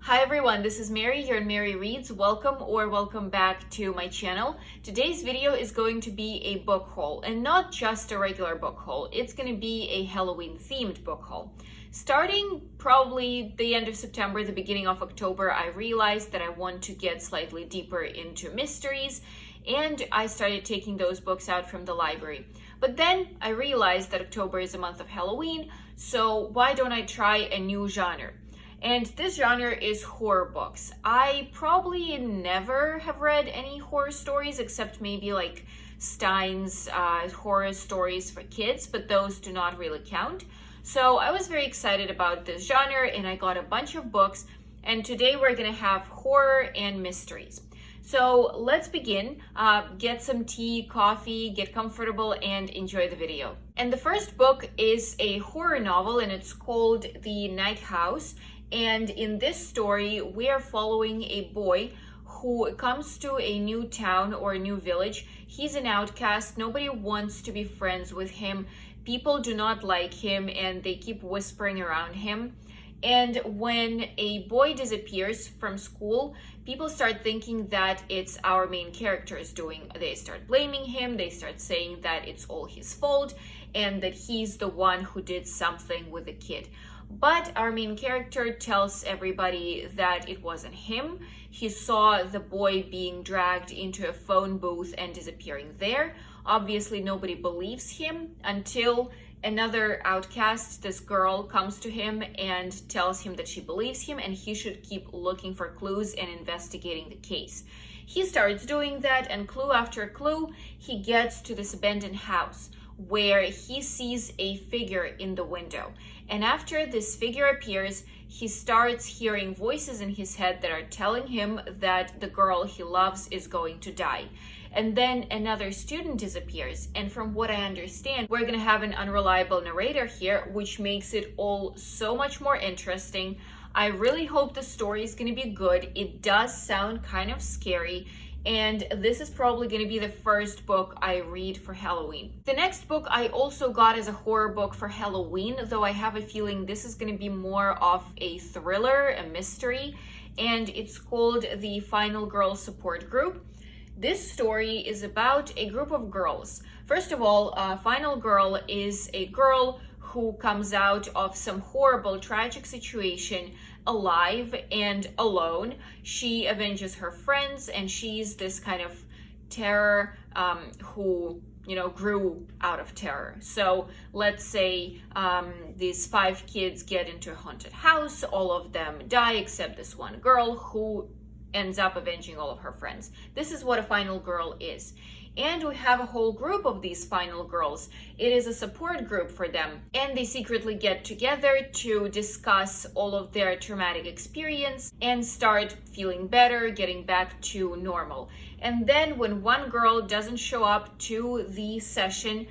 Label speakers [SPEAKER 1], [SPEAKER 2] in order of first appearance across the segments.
[SPEAKER 1] Hi everyone, this is Mary here in Mary Reads. Welcome back to my channel. Today's video is going to be a book haul, and not just a regular book haul. It's going to be a Halloween themed book haul. Starting probably the end of September, the beginning of October, I realized that I want to get slightly deeper into mysteries, and I started taking those books out from the library. But then I realized that October is a month of Halloween, so why don't I try a new genre? And this genre is horror books. I probably never have read any horror stories except maybe like Stein's horror stories for kids, but those do not really count. So I was very excited about this genre and I got a bunch of books, and today we're gonna have horror and mysteries. So let's begin. Get some tea, coffee, get comfortable, and enjoy the video. And the first book is a horror novel, and it's called The Nigh House. And in this story, we are following a boy who comes to a new town or a new village. He's an outcast. Nobody wants to be friends with him. People do not like him and they keep whispering around him. And when a boy disappears from school, people start thinking that it's our main character's doing. They start blaming him. They start saying that it's all his fault and that he's the one who did something with the kid. But our main character tells everybody that it wasn't him. He saw the boy being dragged into a phone booth and disappearing there. Obviously, nobody believes him until another outcast, this girl, comes to him and tells him that she believes him and he should keep looking for clues and investigating the case. He starts doing that, and clue after clue, he gets to this abandoned house where he sees a figure in the window. And after this figure appears, he starts hearing voices in his head that are telling him that the girl he loves is going to die. And then another student disappears. And from what I understand, we're gonna have an unreliable narrator here, which makes it all so much more interesting. I really hope the story is gonna be good. It does sound kind of scary. And this is probably going to be the first book I read for Halloween. The next book I also got as a horror book for Halloween, though I have a feeling this is going to be more of a thriller, a mystery, and it's called The Final Girl Support Group. This story is about a group of girls. First of all, Final Girl is a girl who comes out of some horrible, tragic situation alive and alone. She avenges her friends, and she's this kind of terror who, grew out of terror. So let's say these 5 kids get into a haunted house. All of them die except this one girl who ends up avenging all of her friends. This is what a final girl is. And we have a whole group of these final girls. It is a support group for them. And they secretly get together to discuss all of their traumatic experience and start feeling better, getting back to normal. And then when one girl doesn't show up to the session,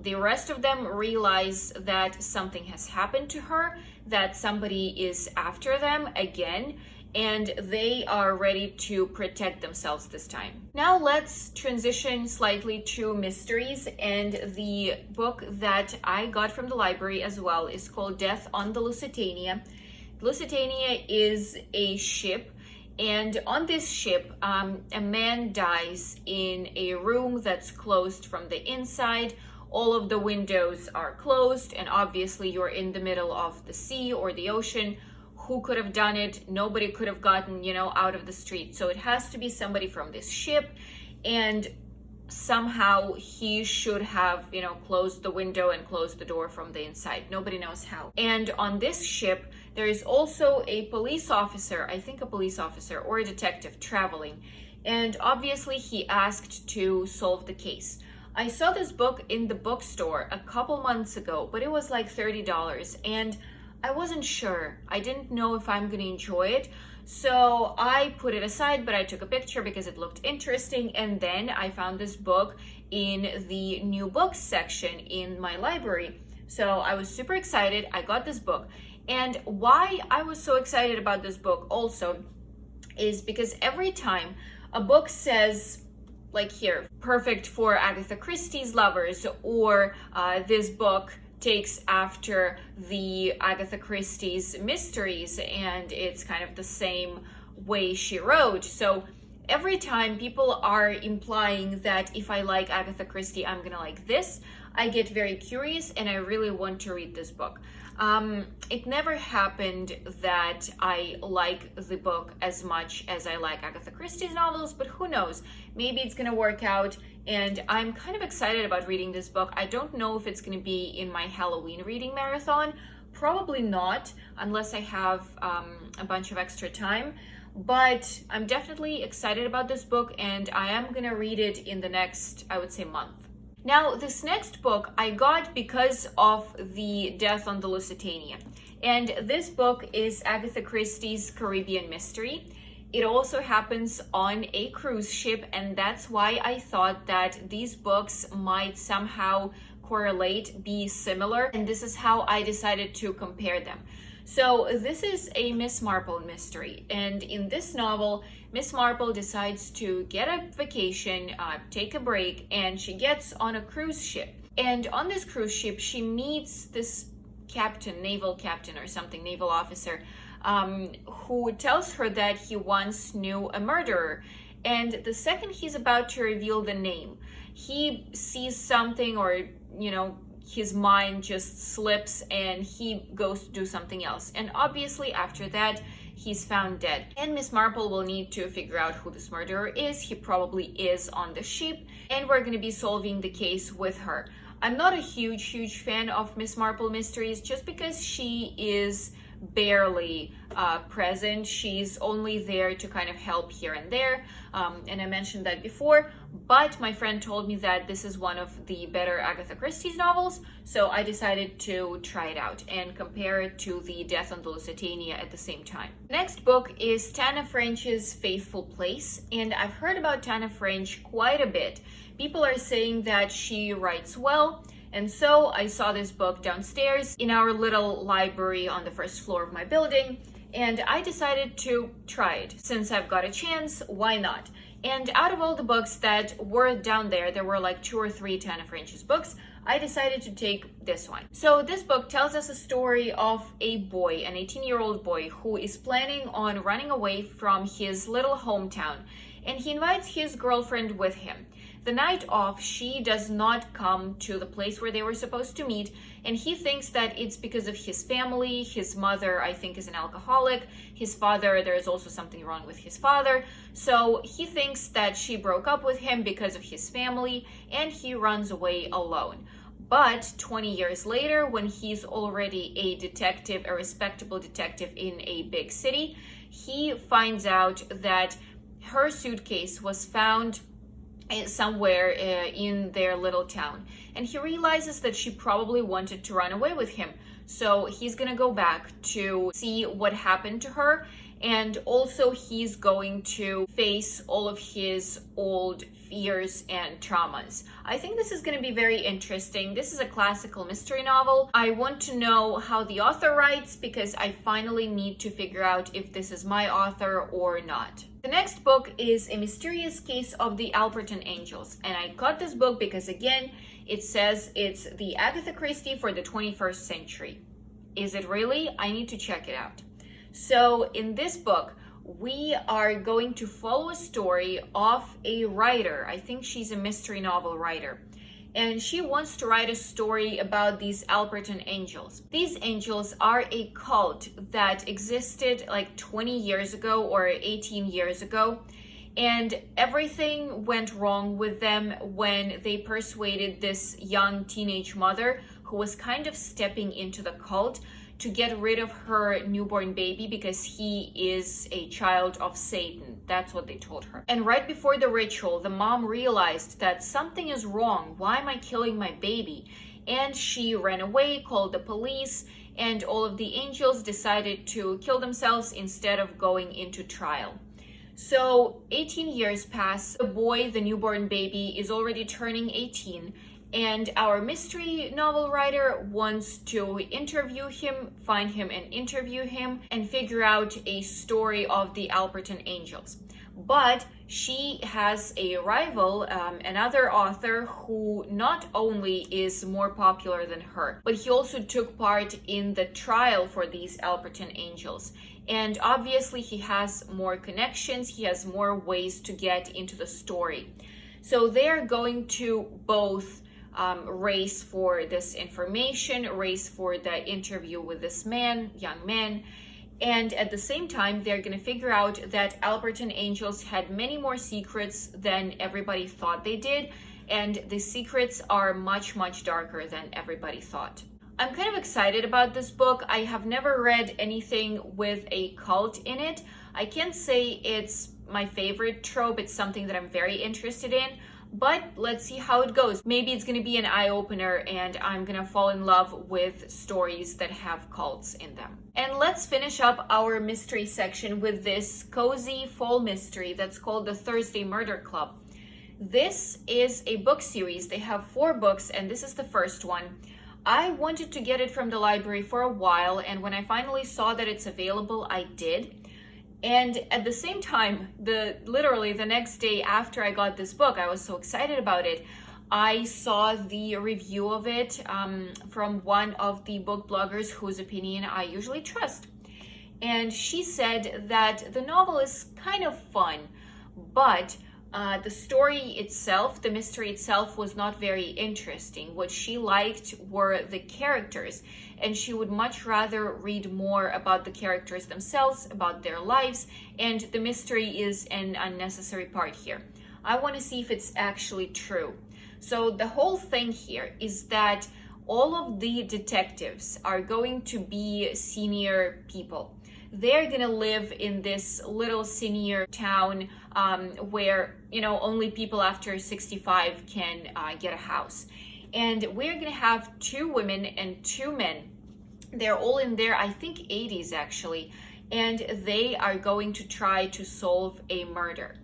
[SPEAKER 1] the rest of them realize that something has happened to her, that somebody is after them again, and they are ready to protect themselves this time. Now let's transition slightly to mysteries, and the book that I got from the library as well is called Death on the Lucitania. Lusitania is a ship, and on this ship, a man dies in a room that's closed from the inside. All of the windows are closed, and obviously you're in the middle of the sea or the ocean. Who could have done it? Nobody could have gotten, out of the street. So it has to be somebody from this ship, and somehow he should have, closed the window and closed the door from the inside. Nobody knows how. And on this ship, there is also a police officer, I think a police officer or a detective traveling. And obviously he asked to solve the case. I saw this book in the bookstore a couple months ago, but it was like $30, and I wasn't sure. I didn't know if I'm gonna enjoy it. So I put it aside, but I took a picture because it looked interesting. And then I found this book in the new books section in my library. So I was super excited. I got this book. And why I was so excited about this book also is because every time a book says, like here, perfect for Agatha Christie's lovers, or this book takes after the Agatha Christie's mysteries, and it's kind of the same way she wrote. So every time people are implying that if I like Agatha Christie, I'm gonna like this, I get very curious and I really want to read this book. It never happened that I like the book as much as I like Agatha Christie's novels, but who knows? Maybe it's gonna work out, and I'm kind of excited about reading this book. I don't know if it's gonna be in my Halloween reading marathon. Probably not, unless I have a bunch of extra time. But I'm definitely excited about this book, and I am gonna read it in the next, I would say, month. Now, this next book I got because of the death on the Lusitania. And this book is Agatha Christie's Caribbean Mystery. It also happens on a cruise ship, and that's why I thought that these books might somehow correlate, be similar, and this is how I decided to compare them. So this is a Miss Marple mystery, and in this novel, Miss Marple decides to get a vacation, take a break, and she gets on a cruise ship. And on this cruise ship, she meets this captain, naval captain or something, naval officer, who tells her that he once knew a murderer. And the second he's about to reveal the name, he sees something, or, his mind just slips and he goes to do something else. And obviously after that, he's found dead. And Miss Marple will need to figure out who this murderer is. He probably is on the ship, and we're going to be solving the case with her. I'm not a huge fan of Miss Marple mysteries, just because she is barely present. She's only there to kind of help here and there, and I mentioned that before, but my friend told me that this is one of the better Agatha Christie's novels, so I decided to try it out and compare it to the Death on the Lusitania at the same time. Next book is Tana French's Faithful Place, and I've heard about Tana French quite a bit. People are saying that she writes well, and so I saw this book downstairs in our little library on the first floor of my building, and I decided to try it. Since I've got a chance, why not? And out of all the books that were down there were like 2 or 3 Tana French's books, I decided to take this one. So this book tells us a story of a boy, an 18-year-old boy, who is planning on running away from his little hometown, and he invites his girlfriend with him. The night off, she does not come to the place where they were supposed to meet, and he thinks that it's because of his family. His mother, I think, is an alcoholic. His father, there is also something wrong with his father. So he thinks that she broke up with him because of his family, and he runs away alone. But 20 years later, when he's already a detective, a respectable detective in a big city, he finds out that her suitcase was found somewhere in their little town, and he realizes that she probably wanted to run away with him. So he's gonna go back to see what happened to her, and also he's going to face all of his old fears and traumas. I think this is going to be very interesting. This is a classical mystery novel. I want to know how the author writes, because I finally need to figure out if this is my author or not. The next book is A Mysterious Case of the Alberton Angels, and I got this book because, again, it says it's the Agatha Christie for the 21st century. Is it really? I need to check it out. So in this book, we are going to follow a story of a writer. I think she's a mystery novel writer, and she wants to write a story about these Alberton angels. These angels are a cult that existed like 20 years ago or 18 years ago, and everything went wrong with them when they persuaded this young teenage mother who was kind of stepping into the cult to get rid of her newborn baby because he is a child of Satan. That's what they told her. And right before the ritual, the mom realized that something is wrong. Why am I killing my baby? And she ran away, called the police, and all of the angels decided to kill themselves instead of going into trial. So 18 years pass. The boy, the newborn baby, is already turning 18. And our mystery novel writer wants to interview him, find him and interview him, and figure out a story of the Alberton Angels. But she has a rival, another author who not only is more popular than her, but he also took part in the trial for these Alberton angels. And obviously he has more connections, he has more ways to get into the story. So they're going to both race for this information, race for the interview with this young man, and at the same time, they're going to figure out that Alberton angels had many more secrets than everybody thought they did, and the secrets are much, much darker than everybody thought. I'm kind of excited about this book. I have never read anything with a cult in it. I can't say it's my favorite trope. It's something that I'm very interested in, but let's see how it goes. Maybe it's going to be an eye-opener and I'm going to fall in love with stories that have cults in them. And let's finish up our mystery section with this cozy fall mystery that's called the Thursday Murder Club. This is a book series. They have 4 books and this is the first one. I wanted to get it from the library for a while, and when I finally saw that it's available, I did. And at the same time, literally the next day after I got this book, I was so excited about it, I saw the review of it from one of the book bloggers whose opinion I usually trust. And she said that the novel is kind of fun, but the story itself, the mystery itself, was not very interesting. What she liked were the characters, and she would much rather read more about the characters themselves, about their lives, and the mystery is an unnecessary part here. I want to see if it's actually true. So the whole thing here is that all of the detectives are going to be senior people. They're gonna live in this little senior town where, only people after 65 can get a house. And we're gonna have 2 women and 2 men. They're all in their, I think, 80s actually, and they are going to try to solve a murder.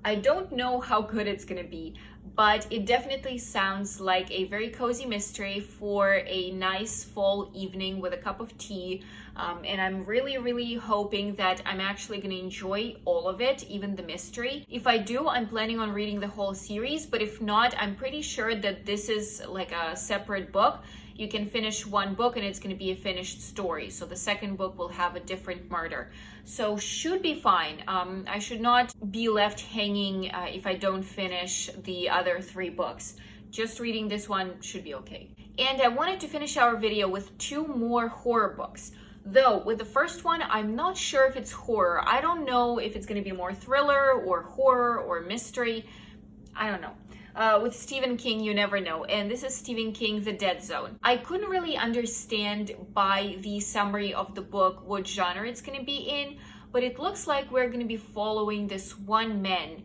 [SPEAKER 1] I don't know how good it's gonna be, but it definitely sounds like a very cozy mystery for a nice fall evening with a cup of tea. And I'm really, really hoping that I'm actually going to enjoy all of it, even the mystery. If I do, I'm planning on reading the whole series, but if not, I'm pretty sure that this is like a separate book. You can finish one book and it's going to be a finished story. So the second book will have a different murder. So should be fine. I should not be left hanging if I don't finish the other 3 books. Just reading this one should be okay. And I wanted to finish our video with 2 more horror books. Though with the first one, I'm not sure if it's horror. I don't know if it's going to be more thriller or horror or mystery. I don't know. With Stephen King, you never know. And this is Stephen King, The Dead Zone. I couldn't really understand by the summary of the book what genre it's going to be in, but it looks like we're going to be following this one man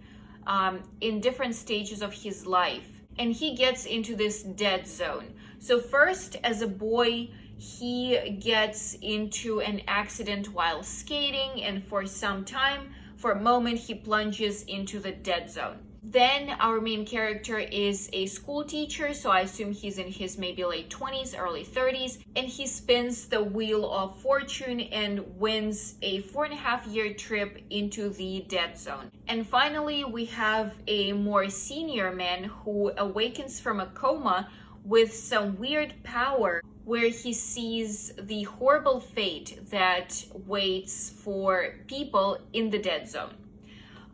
[SPEAKER 1] in different stages of his life. And he gets into this dead zone. So first, as a boy, he gets into an accident while skating, and for some time, for a moment, he plunges into the dead zone. Then our main character is a school teacher, so I assume he's in his maybe late 20s, early 30s, and he spins the wheel of fortune and wins a 4.5-year trip into the dead zone. And finally, we have a more senior man who awakens from a coma with some weird power where he sees the horrible fate that waits for people in the dead zone.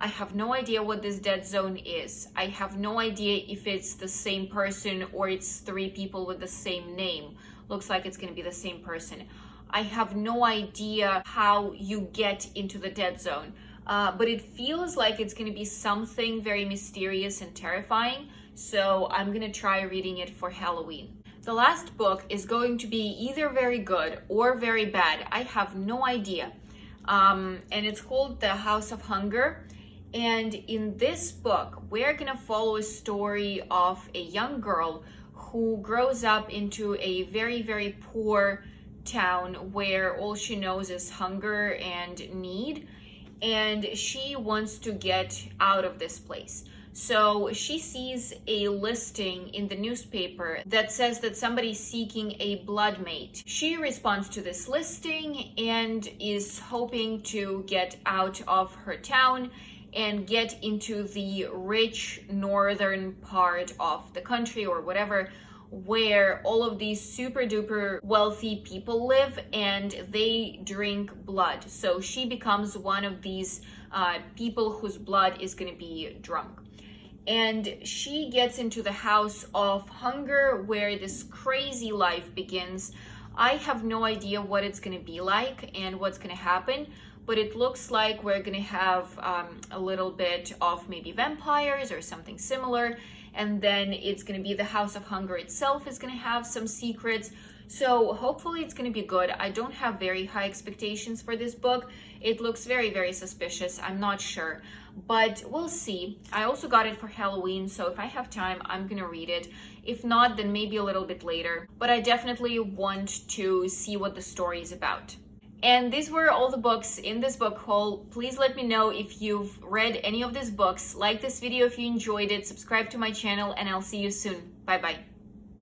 [SPEAKER 1] I have no idea what this dead zone is. I have no idea if it's the same person or it's 3 people with the same name. Looks like it's going to be the same person. I have no idea how you get into the dead zone, but it feels like it's going to be something very mysterious and terrifying, so I'm going to try reading it for Halloween. The last book is going to be either very good or very bad. I have no idea. And it's called The House of Hunger. And in this book, we're gonna follow a story of a young girl who grows up into a very, very poor town where all she knows is hunger and need. And she wants to get out of this place. So she sees a listing in the newspaper that says that somebody's seeking a blood mate. She responds to this listing and is hoping to get out of her town and get into the rich northern part of the country or whatever, where all of these super duper wealthy people live and they drink blood. So she becomes one of these people whose blood is going to be drunk. And she gets into the house of hunger where this crazy life begins. I have no idea what it's going to be like and what's going to happen, but it looks like we're going to have a little bit of maybe vampires or something similar. And then it's going to be the House of Hunger itself is going to have some secrets. So hopefully it's going to be good. I don't have very high expectations for this book. It looks very, very suspicious. I'm not sure, but we'll see. I also got it for Halloween, so if I have time, I'm going to read it. If not, then maybe a little bit later. But I definitely want to see what the story is about. And these were all the books in this book haul. Please let me know if you've read any of these books. Like this video if you enjoyed it, subscribe to my channel, and I'll see you soon. Bye bye.